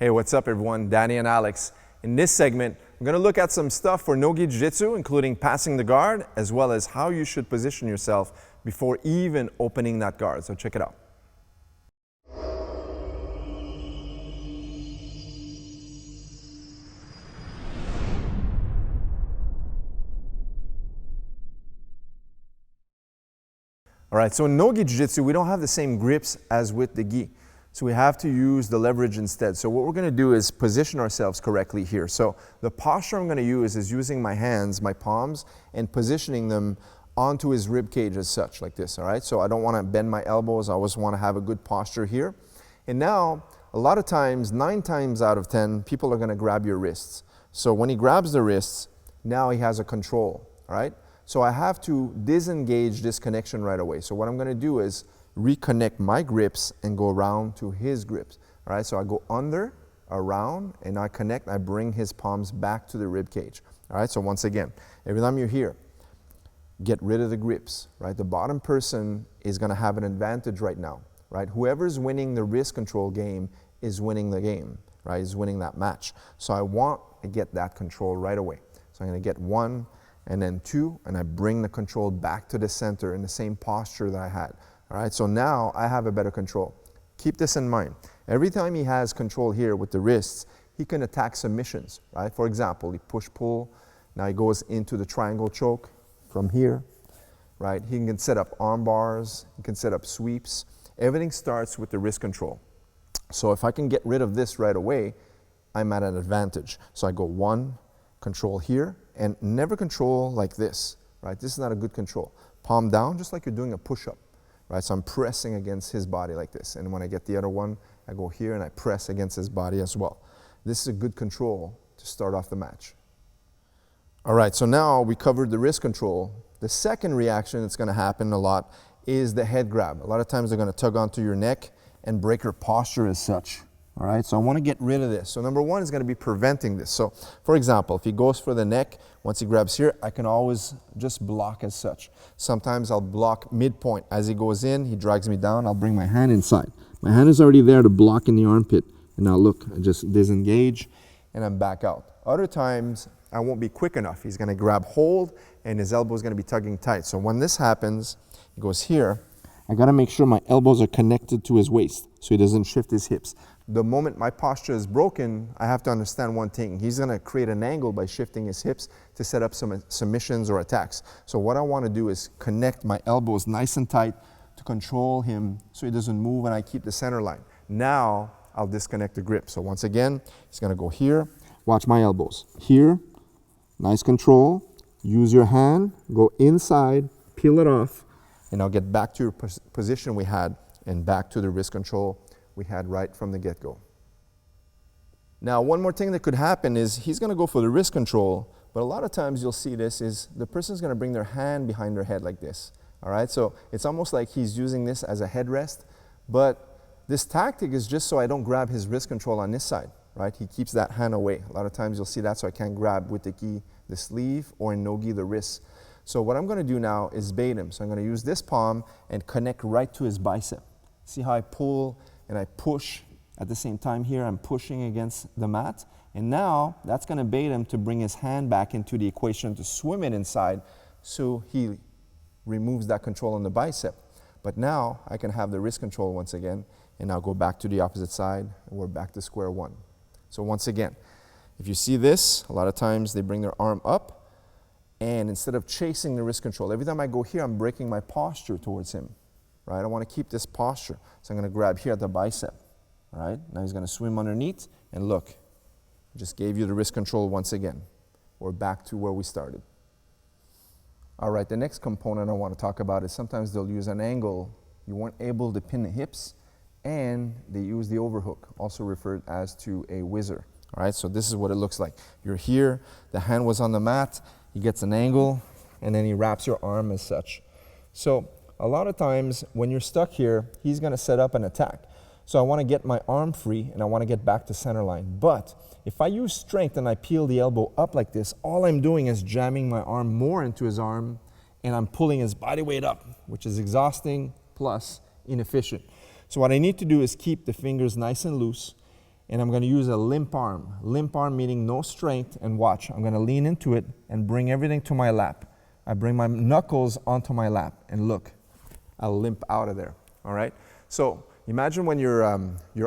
Hey, what's up everyone? Danny and Alex. In this segment, we're going to look at some stuff for NOGI Jiu-Jitsu, including passing the guard, as well as how you should position yourself before even opening that guard. So check it out. All right, so in NOGI Jiu-Jitsu, we don't have the same grips as with the gi. So we have to use the leverage instead. So what we're going to do is position ourselves correctly here. So the posture I'm going to use is using my hands, my palms, and positioning them onto his rib cage as such, like this, all right? So I don't want to bend my elbows. I always want to have a good posture here. And now, a lot of times, 9 times out of 10, people are going to grab your wrists. So when he grabs the wrists, now he has a control, all right? So I have to disengage this connection right away. So what I'm going to do is reconnect my grips and go around to his grips. All right, so I go under, around, and I connect. I bring his palms back to the rib cage. All right, so once again, every time you're here, get rid of the grips. Right, the bottom person is going to have an advantage right now. Right, whoever's winning the wrist control game is winning the game. Right, is winning that match. So I want to get that control right away. So I'm going to get 1 and then 2, and I bring the control back to the center in the same posture that I had. All right, so now I have a better control. Keep this in mind. Every time he has control here with the wrists, he can attack submissions, right? For example, he push-pull. Now he goes into the triangle choke from here, right? He can set up arm bars. He can set up sweeps. Everything starts with the wrist control. So if I can get rid of this right away, I'm at an advantage. So I go 1, control here, and never control like this, right? This is not a good control. Palm down, just like you're doing a push-up. Right, so I'm pressing against his body like this. And when I get the other one, I go here and I press against his body as well. This is a good control to start off the match. All right, so now we covered the wrist control. The second reaction that's going to happen a lot is the head grab. A lot of times they're going to tug onto your neck and break your posture as such. All right, so I want to get rid of this. So number 1 is going to be preventing this. So for example, if he goes for the neck, once he grabs here, I can always just block as such. Sometimes I'll block midpoint. As he goes in, he drags me down, I'll bring my hand inside. My hand is already there to block in the armpit. And now look, I just disengage and I'm back out. Other times, I won't be quick enough. He's going to grab hold and his elbow is going to be tugging tight. So when this happens, he goes here, I got to make sure my elbows are connected to his waist so he doesn't shift his hips. The moment my posture is broken, I have to understand one thing. He's going to create an angle by shifting his hips to set up some submissions or attacks. So what I want to do is connect my elbows nice and tight to control him so he doesn't move and I keep the center line. Now I'll disconnect the grip. So once again, he's going to go here. Watch my elbows. Here, nice control. Use your hand, go inside, peel it off, and I'll get back to your position we had and back to the wrist control we had right from the get-go. Now, one more thing that could happen is he's going to go for the wrist control, but a lot of times you'll see this is the person's going to bring their hand behind their head like this. All right, so it's almost like he's using this as a headrest, but this tactic is just so I don't grab his wrist control on this side, right? He keeps that hand away. A lot of times you'll see that, so I can't grab with the gi the sleeve or in no gi the wrist. So what I'm going to do now is bait him. So I'm going to use this palm and connect right to his bicep. See how I pull and I push at the same time here. I'm pushing against the mat. And now that's going to bait him to bring his hand back into the equation to swim it inside so he removes that control on the bicep. But now I can have the wrist control once again and now go back to the opposite side and we're back to square one. So once again, if you see this, a lot of times they bring their arm up and instead of chasing the wrist control, every time I go here, I'm breaking my posture towards him. Right? I want to keep this posture. So I'm going to grab here at the bicep. Right? Now he's going to swim underneath and look. I just gave you the wrist control once again. We're back to where we started. All right, the next component I want to talk about is sometimes they'll use an angle. You weren't able to pin the hips and they use the overhook, also referred as to a whizzer. All right, so this is what it looks like. You're here, the hand was on the mat, he gets an angle, and then he wraps your arm as such. So a lot of times when you're stuck here, he's going to set up an attack. So I want to get my arm free and I want to get back to center line. But if I use strength and I peel the elbow up like this, all I'm doing is jamming my arm more into his arm and I'm pulling his body weight up, which is exhausting plus inefficient. So what I need to do is keep the fingers nice and loose and I'm going to use a limp arm. Limp arm meaning no strength, and watch. I'm going to lean into it and bring everything to my lap. I bring my knuckles onto my lap, and look, I'll limp out of there, all right? So imagine when your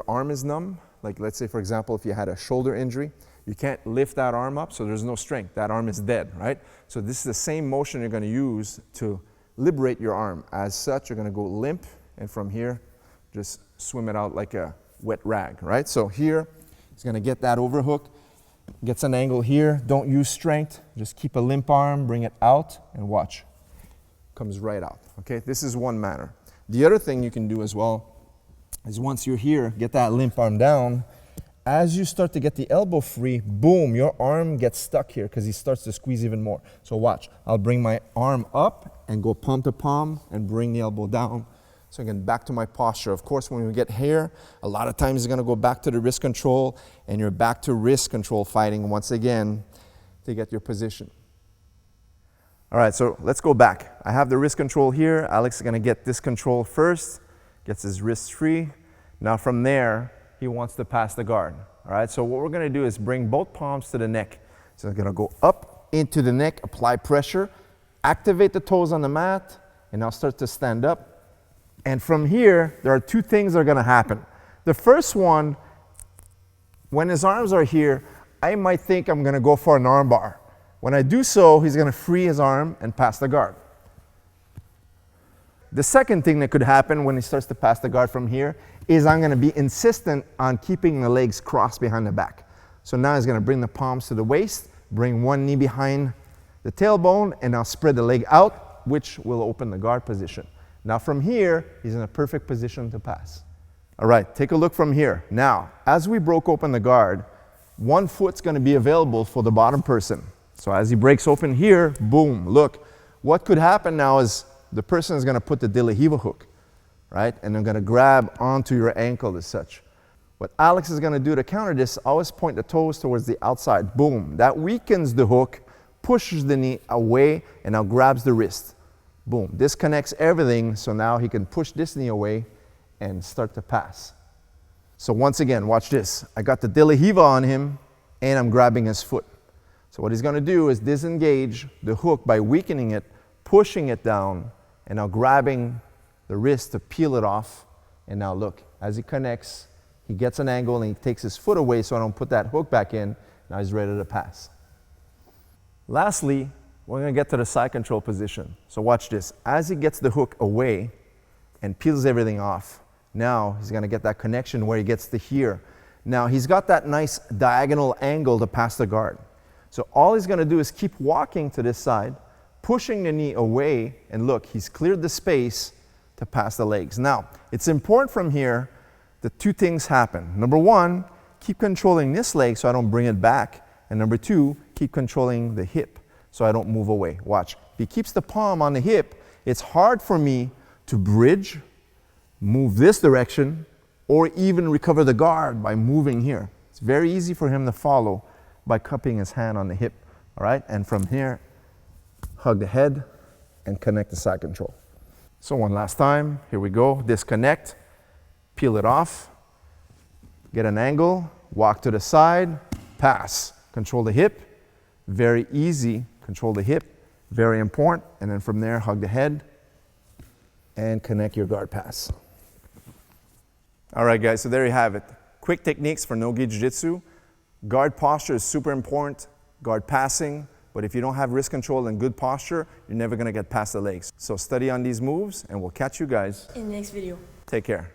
arm is numb, like let's say, for example, if you had a shoulder injury, you can't lift that arm up, so there's no strength. That arm is dead, right? So this is the same motion you're going to use to liberate your arm. As such, you're going to go limp, and from here, just swim it out like a wet rag, right? So here, he's going to get that overhook, gets an angle here. Don't use strength. Just keep a limp arm, bring it out, and watch. Comes right out, okay? This is one manner. The other thing you can do as well is once you're here, get that limp arm down. As you start to get the elbow free, boom, your arm gets stuck here because he starts to squeeze even more. So watch, I'll bring my arm up and go palm to palm and bring the elbow down. So again, back to my posture. Of course, when we get here, a lot of times it's gonna go back to the wrist control, and you're back to wrist control fighting once again to get your position. All right, so let's go back. I have the wrist control here. Alex is gonna get this control first, gets his wrists free. Now from there, he wants to pass the guard. All right, so what we're gonna do is bring both palms to the neck. So I'm gonna go up into the neck, apply pressure, activate the toes on the mat, and I'll start to stand up. And from here, there are two things that are gonna happen. The first one, when his arms are here, I might think I'm gonna go for an arm bar. When I do so, he's gonna free his arm and pass the guard. The second thing that could happen when he starts to pass the guard from here is I'm gonna be insistent on keeping the legs crossed behind the back. So now he's gonna bring the palms to the waist, bring one knee behind the tailbone, and now spread the leg out, which will open the guard position. Now from here, he's in a perfect position to pass. All right, take a look from here. Now, as we broke open the guard, one foot's gonna be available for the bottom person. So as he breaks open here, boom, look. What could happen now is the person is gonna put the De La Riva hook, right? And they're gonna grab onto your ankle as such. What Alex is gonna do to counter this, always point the toes towards the outside, boom. That weakens the hook, pushes the knee away, and now grabs the wrist. Boom, disconnects everything, so now he can push this knee away and start to pass. So once again, watch this. I got the De La Riva on him, and I'm grabbing his foot. So what he's gonna do is disengage the hook by weakening it, pushing it down, and now grabbing the wrist to peel it off. And now look, as he connects, he gets an angle and he takes his foot away so I don't put that hook back in. Now he's ready to pass. Lastly, we're gonna get to the side control position. So watch this. As he gets the hook away and peels everything off, now he's gonna get that connection where he gets to here. Now he's got that nice diagonal angle to pass the guard. So all he's gonna do is keep walking to this side, pushing the knee away, and look, he's cleared the space to pass the legs. Now, it's important from here that two things happen. Number one, keep controlling this leg so I don't bring it back. And number two, keep controlling the hip so I don't move away. Watch. If he keeps the palm on the hip, it's hard for me to bridge, move this direction, or even recover the guard by moving here. It's very easy for him to follow by cupping his hand on the hip. All right? And from here, hug the head and connect the side control. So one last time, here we go. Disconnect, peel it off, get an angle, walk to the side, pass. Control the hip, very easy. Control the hip, very important. And then from there, hug the head and connect your guard pass. All right, guys, so there you have it. Quick techniques for no-gi jiu-jitsu. Guard posture is super important, guard passing, but if you don't have wrist control and good posture, you're never gonna get past the legs. So study on these moves, and we'll catch you guys in the next video. Take care.